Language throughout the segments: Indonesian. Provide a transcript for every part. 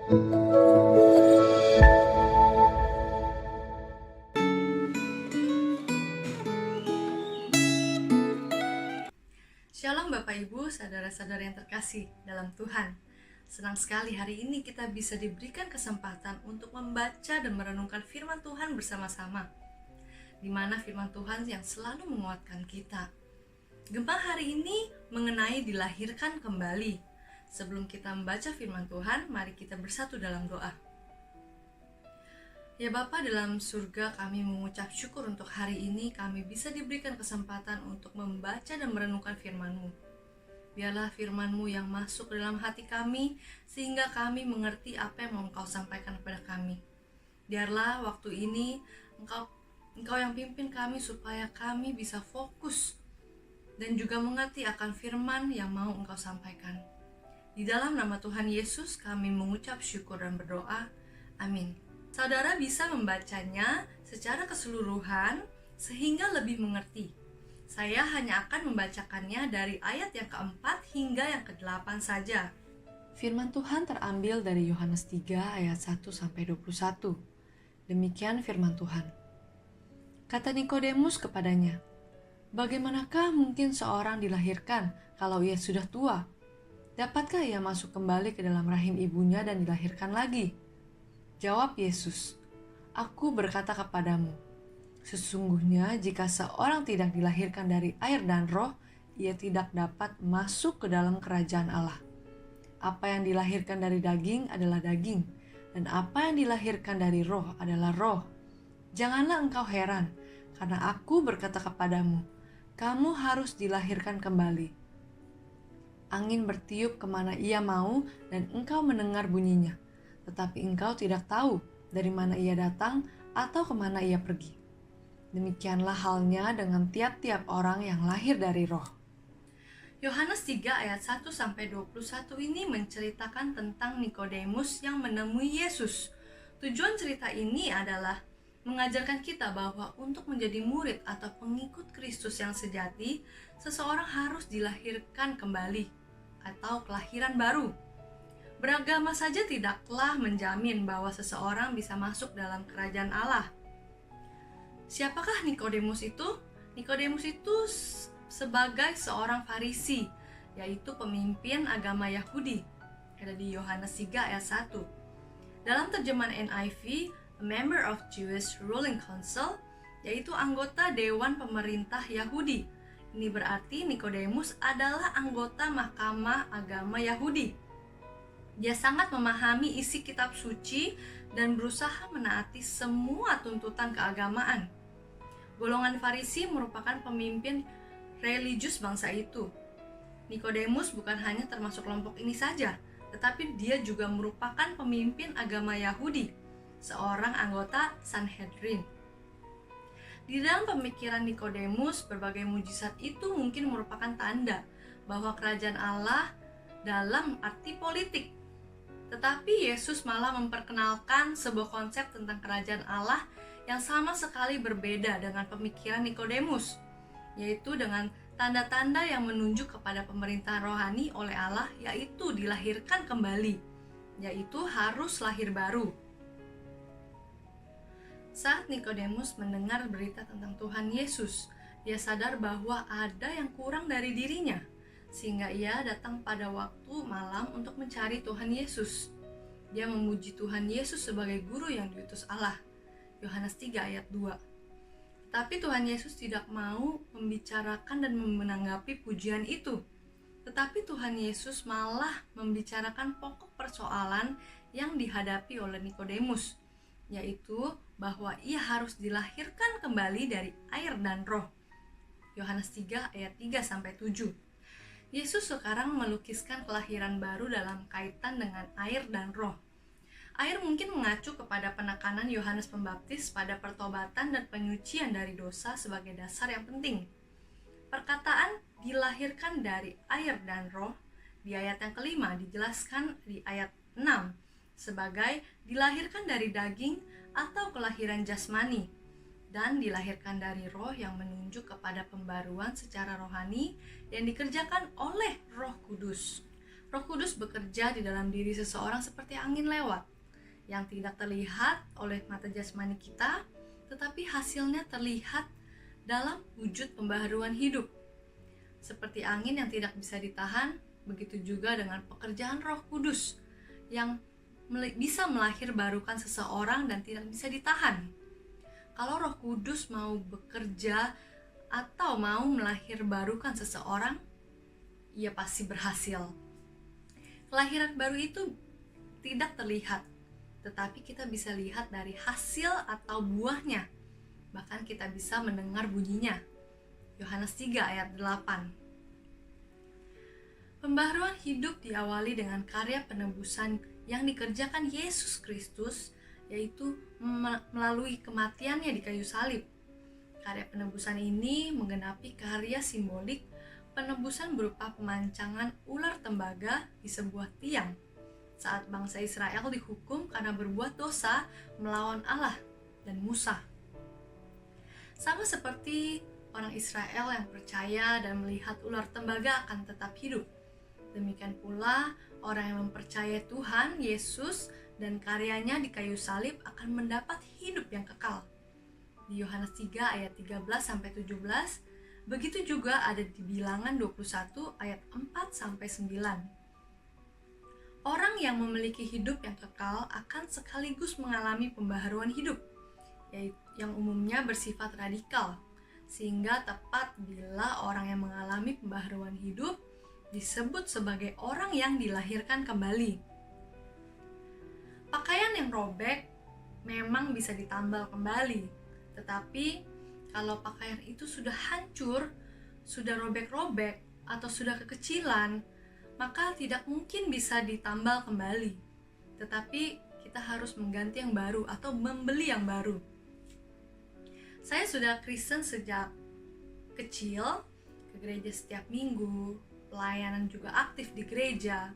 Shalom Bapak Ibu, saudara-saudara yang terkasih dalam Tuhan. Senang sekali hari ini kita bisa diberikan kesempatan untuk membaca dan merenungkan firman Tuhan bersama-sama, di mana firman Tuhan yang selalu menguatkan kita. Gema hari ini mengenai dilahirkan kembali. Sebelum kita membaca firman Tuhan, mari kita bersatu dalam doa. Ya Bapa dalam surga, kami mengucap syukur untuk hari ini kami bisa diberikan kesempatan untuk membaca dan merenungkan firman-Mu. Biarlah firman-Mu yang masuk dalam hati kami sehingga kami mengerti apa yang mau Engkau sampaikan kepada kami. Biarlah waktu ini Engkau yang pimpin kami supaya kami bisa fokus dan juga mengerti akan firman yang mau Engkau sampaikan. Di dalam nama Tuhan Yesus kami mengucap syukur dan berdoa. Amin. Saudara bisa membacanya secara keseluruhan sehingga lebih mengerti. Saya hanya akan membacakannya dari ayat yang keempat hingga yang ke-8 saja. Firman Tuhan terambil dari Yohanes 3 ayat 1-21. Demikian firman Tuhan. Kata Nikodemus kepadanya, "Bagaimanakah mungkin seorang dilahirkan kalau ia sudah tua? Dapatkah ia masuk kembali ke dalam rahim ibunya dan dilahirkan lagi?" Jawab Yesus, "Aku berkata kepadamu, sesungguhnya jika seorang tidak dilahirkan dari air dan roh, ia tidak dapat masuk ke dalam kerajaan Allah. Apa yang dilahirkan dari daging adalah daging, dan apa yang dilahirkan dari roh adalah roh. Janganlah engkau heran, karena aku berkata kepadamu, kamu harus dilahirkan kembali. Angin bertiup kemana ia mau, dan engkau mendengar bunyinya. Tetapi engkau tidak tahu dari mana ia datang atau kemana ia pergi. Demikianlah halnya dengan tiap-tiap orang yang lahir dari roh." Yohanes 3 ayat 1-21 ini menceritakan tentang Nikodemus yang menemui Yesus. Tujuan cerita ini adalah mengajarkan kita bahwa untuk menjadi murid atau pengikut Kristus yang sejati, seseorang harus dilahirkan kembali atau kelahiran baru. Beragama saja tidaklah menjamin bahwa seseorang bisa masuk dalam kerajaan Allah. Siapakah Nikodemus itu? Nikodemus itu sebagai seorang Farisi, yaitu pemimpin agama Yahudi. Ada di Yohanes 3 ayat 1. Dalam terjemahan NIV, a member of Jewish ruling council, yaitu anggota dewan pemerintah Yahudi. Ini berarti Nikodemus adalah anggota mahkamah agama Yahudi. Dia sangat memahami isi kitab suci dan berusaha menaati semua tuntutan keagamaan. Golongan Farisi merupakan pemimpin religius bangsa itu. Nikodemus bukan hanya termasuk kelompok ini saja, tetapi dia juga merupakan pemimpin agama Yahudi, seorang anggota Sanhedrin. Di dalam pemikiran Nikodemus, berbagai mujizat itu mungkin merupakan tanda bahwa kerajaan Allah dalam arti politik. Tetapi Yesus malah memperkenalkan sebuah konsep tentang kerajaan Allah yang sama sekali berbeda dengan pemikiran Nikodemus, yaitu dengan tanda-tanda yang menunjuk kepada pemerintahan rohani oleh Allah, yaitu dilahirkan kembali, yaitu harus lahir baru. Saat Nikodemus mendengar berita tentang Tuhan Yesus, dia sadar bahwa ada yang kurang dari dirinya, sehingga ia datang pada waktu malam untuk mencari Tuhan Yesus. Dia memuji Tuhan Yesus sebagai guru yang diutus Allah. Yohanes 3 ayat 2. Tapi Tuhan Yesus tidak mau membicarakan dan menanggapi pujian itu. Tetapi Tuhan Yesus malah membicarakan pokok persoalan yang dihadapi oleh Nikodemus, yaitu bahwa ia harus dilahirkan kembali dari air dan roh. Yohanes 3 ayat 3-7. Yesus sekarang melukiskan kelahiran baru dalam kaitan dengan air dan roh. Air mungkin mengacu kepada penekanan Yohanes Pembaptis pada pertobatan dan penyucian dari dosa sebagai dasar yang penting. Perkataan dilahirkan dari air dan roh di ayat yang kelima dijelaskan di ayat 6 sebagai dilahirkan dari daging atau kelahiran jasmani, dan dilahirkan dari roh yang menunjuk kepada pembaruan secara rohani yang dikerjakan oleh Roh Kudus. Roh Kudus bekerja di dalam diri seseorang seperti angin lewat, yang tidak terlihat oleh mata jasmani kita, tetapi hasilnya terlihat dalam wujud pembaharuan hidup. Seperti angin yang tidak bisa ditahan, begitu juga dengan pekerjaan Roh Kudus yang bisa melahirbarukan seseorang dan tidak bisa ditahan. Kalau Roh Kudus mau bekerja atau mau melahirbarukan seseorang, ia pasti berhasil. Kelahiran baru itu tidak terlihat, tetapi kita bisa lihat dari hasil atau buahnya. Bahkan kita bisa mendengar bunyinya. Yohanes 3 ayat 8. Pembaharuan hidup diawali dengan karya penebusan yang dikerjakan Yesus Kristus, yaitu melalui kematiannya di kayu salib. Karya penebusan ini menggenapi karya simbolik penebusan berupa pemancangan ular tembaga di sebuah tiang saat bangsa Israel dihukum karena berbuat dosa melawan Allah dan Musa. Sama seperti orang Israel yang percaya dan melihat ular tembaga akan tetap hidup, demikian pula orang yang mempercayai Tuhan Yesus dan karyanya di kayu salib akan mendapat hidup yang kekal. Di Yohanes 3 ayat 13-17, begitu juga ada di Bilangan 21 ayat 4-9. Orang yang memiliki hidup yang kekal akan sekaligus mengalami pembaharuan hidup, yang umumnya bersifat radikal, sehingga tepat bila orang yang mengalami pembaharuan hidup disebut sebagai orang yang dilahirkan kembali. Pakaian yang robek memang bisa ditambal kembali, tetapi kalau pakaian itu sudah hancur, sudah robek-robek, atau sudah kekecilan, maka tidak mungkin bisa ditambal kembali. Tetapi kita harus mengganti yang baru atau membeli yang baru. Saya sudah Kristen sejak kecil, ke gereja setiap minggu, pelayanan juga aktif di gereja.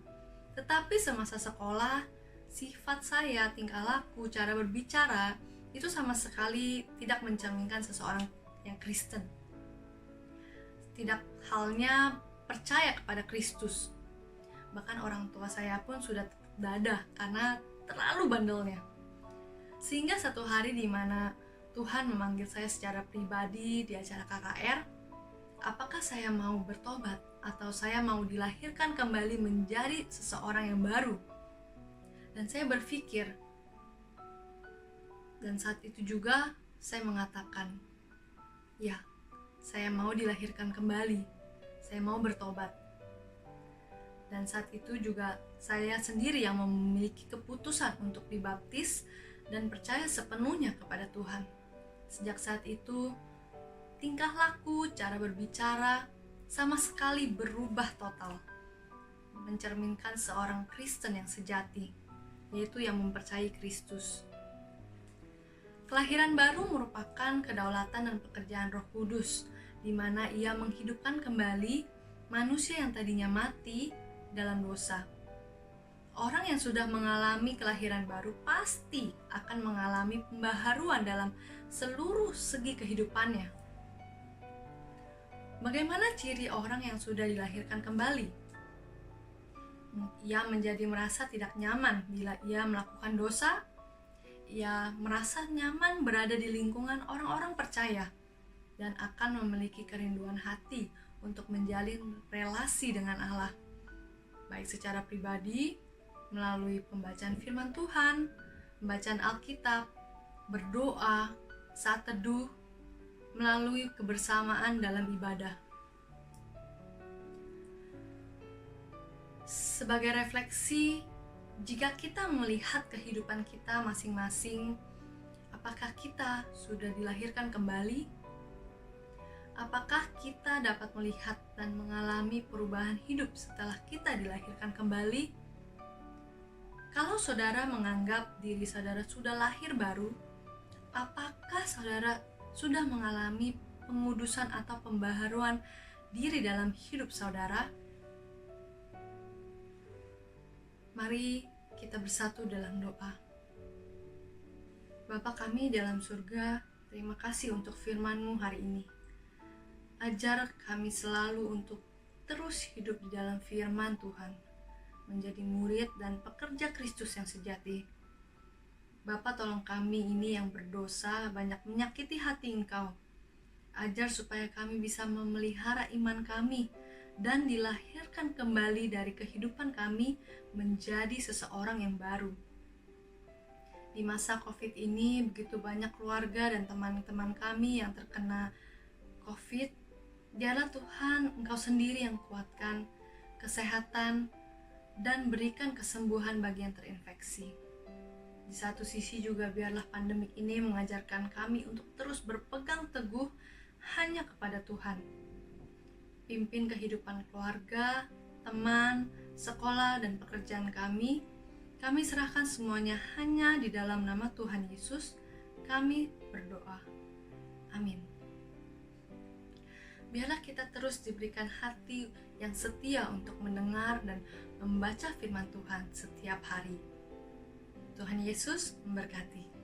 Tetapi semasa sekolah, sifat saya, tingkah laku, cara berbicara, itu sama sekali tidak mencerminkan seseorang yang Kristen. Tidak halnya percaya kepada Kristus. Bahkan orang tua saya pun sudah dadah karena terlalu bandelnya. Sehingga satu hari di mana Tuhan memanggil saya secara pribadi di acara KKR, apakah saya mau bertobat atau saya mau dilahirkan kembali menjadi seseorang yang baru? Dan saya berpikir, dan saat itu juga saya mengatakan, ya, saya mau dilahirkan kembali, saya mau bertobat. Dan saat itu juga saya sendiri yang memiliki keputusan untuk dibaptis dan percaya sepenuhnya kepada Tuhan. Sejak saat itu, tingkah laku, cara berbicara sama sekali berubah total, mencerminkan seorang Kristen yang sejati, yaitu yang mempercayai Kristus. Kelahiran baru merupakan kedaulatan dan pekerjaan Roh Kudus, di mana Ia menghidupkan kembali manusia yang tadinya mati dalam dosa. Orang yang sudah mengalami kelahiran baru pasti akan mengalami pembaharuan dalam seluruh segi kehidupannya. Bagaimana ciri orang yang sudah dilahirkan kembali? Ia menjadi merasa tidak nyaman bila ia melakukan dosa. Ia merasa nyaman berada di lingkungan orang-orang percaya dan akan memiliki kerinduan hati untuk menjalin relasi dengan Allah, baik secara pribadi, melalui pembacaan firman Tuhan, pembacaan Alkitab, berdoa, saat teduh, melalui kebersamaan dalam ibadah. Sebagai refleksi, jika kita melihat kehidupan kita masing-masing, apakah kita sudah dilahirkan kembali? Apakah kita dapat melihat dan mengalami perubahan hidup setelah kita dilahirkan kembali? Kalau saudara menganggap diri saudara sudah lahir baru, apakah saudara sudah mengalami pengudusan atau pembaharuan diri dalam hidup saudara? Mari kita bersatu dalam doa. Bapa kami dalam surga, terima kasih untuk firman-Mu hari ini. Ajar kami selalu untuk terus hidup di dalam firman Tuhan. menjadi murid dan pekerja Kristus yang sejati. Bapa, tolong kami ini yang berdosa banyak menyakiti hati Engkau. Ajar supaya kami bisa memelihara iman kami dan dilahirkan kembali dari kehidupan kami menjadi seseorang yang baru. Di masa COVID ini begitu banyak keluarga dan teman-teman kami yang terkena COVID. Biarlah Tuhan, Engkau sendiri yang kuatkan kesehatan dan berikan kesembuhan bagi yang terinfeksi. Di satu sisi juga biarlah pandemik ini mengajarkan kami untuk terus berpegang teguh hanya kepada Tuhan. Pimpin kehidupan keluarga, teman, sekolah, dan pekerjaan kami. Kami serahkan semuanya hanya di dalam nama Tuhan Yesus. Kami berdoa. Amin. Biarlah kita terus diberikan hati yang setia untuk mendengar dan membaca firman Tuhan setiap hari. Tuhan Yesus memberkati.